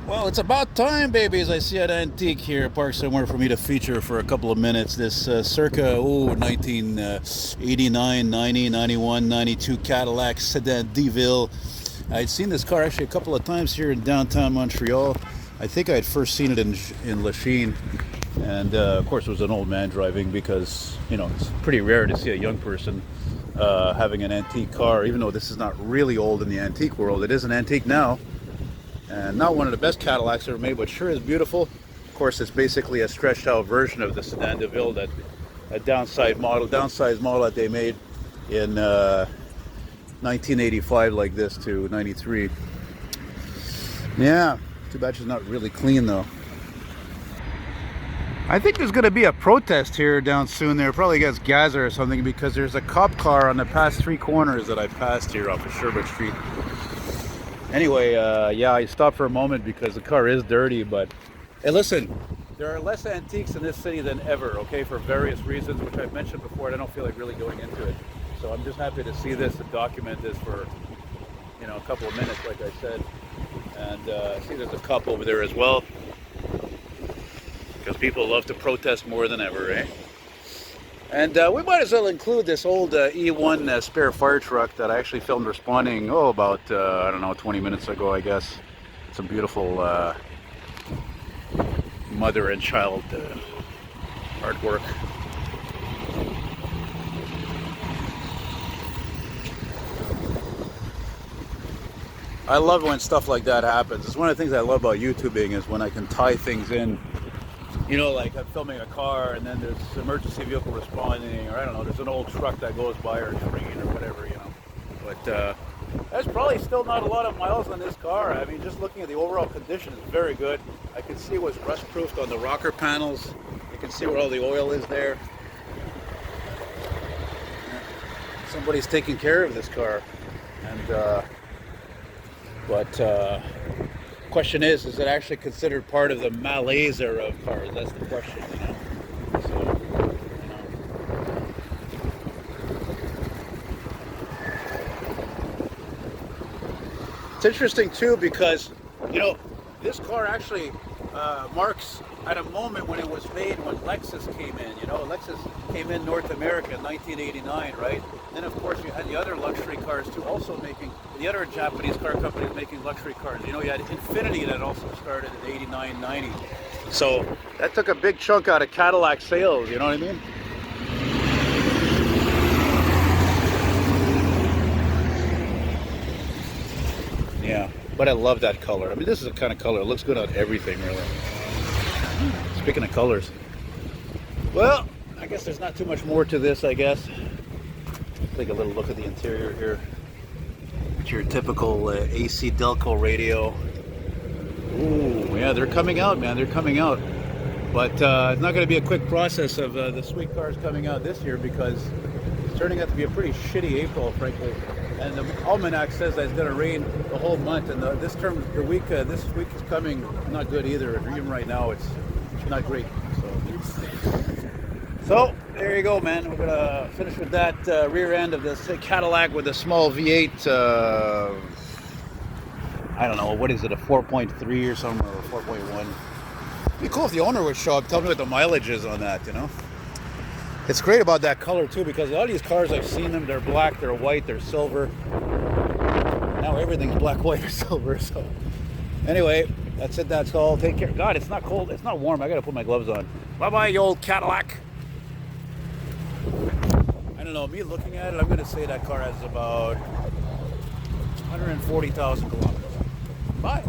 Well, it's about time, babies. I see an antique here parked somewhere for me to feature for a couple of minutes. This Circa, 1989, 90, 91, 92 Cadillac sedan Deville. I'd seen this car actually a couple of times here in downtown Montreal. I think I had first seen it in Lachine. And of course, it was an old man driving because, it's pretty rare to see a young person having an antique car, even though this is not really old in the antique world. It is an antique now. And not one of the best Cadillacs ever made, but sure is beautiful. Of course, it's basically a stretched out version of the sedan Deville, that a downsized model that they made in 1985, like this, to 93. Yeah, too bad she's not really clean though. I think there's going to be a protest here down soon there, probably against Gaza or something, because there's a cop car on the past three corners that I passed here off of Sherbrooke Street. Anyway, yeah, I stopped for a moment because the car is dirty, but hey, listen, there are less antiques in this city than ever, okay, for various reasons, which I've mentioned before, and I don't feel like really going into it. So I'm just happy to see this and document this for, a couple of minutes, like I said. And see there's a cop over there as well, because people love to protest more than ever, eh? And we might as well include this old E1 spare fire truck that I actually filmed responding, about, I don't know, 20 minutes ago, I guess. Some beautiful mother and child artwork. I love when stuff like that happens. It's one of the things I love about YouTubing, is when I can tie things in. Like I'm filming a car and then there's an emergency vehicle responding, or I don't know, there's an old truck that goes by, or a train or whatever, But there's probably still not a lot of miles on this car. I mean, just looking at the overall condition, it's very good. I can see what's rust-proofed on the rocker panels. You can see where all the oil is there. Somebody's taking care of this car. And, question is it actually considered part of the malaise era of cars? That's the question, So, It's interesting too because, this car actually marks at a moment when it was made, when Lexus came in. Lexus came in North America in 1989, right? Then of course you had the other luxury cars too, also making, the other Japanese car companies making luxury cars. You had Infiniti that also started in 89, 90. So that took a big chunk out of Cadillac sales, you know what I mean? Yeah, but I love that color. I mean, this is the kind of color, it looks good on everything, really. Speaking of colors, well, I guess there's not too much more to this, I guess. Take a little look at the interior here. It's your typical AC Delco radio. Ooh, yeah, they're coming out, man. They're coming out. But it's not going to be a quick process of the sweet cars coming out this year, because it's turning out to be a pretty shitty April, frankly. And the almanac says that it's going to rain the whole month, and this week is coming not good either. Even right now, it's not great. So there you go, man. We're gonna finish with that rear end of this Cadillac with a small V8. I don't know, what is it, a 4.3 or something, or 4.1? It'd be cool if the owner would show up, tell me what the mileage is on that. It's great about that color too, because a lot of these cars, I've seen them, they're black, they're white, they're silver. Now everything's black, white, or silver. So anyway, that's it, that's all. Take care. God, it's not cold, it's not warm. I gotta put my gloves on. Bye-bye, you old Cadillac. I don't know, me looking at it, I'm gonna say that car has about 140,000 kilometers. Bye.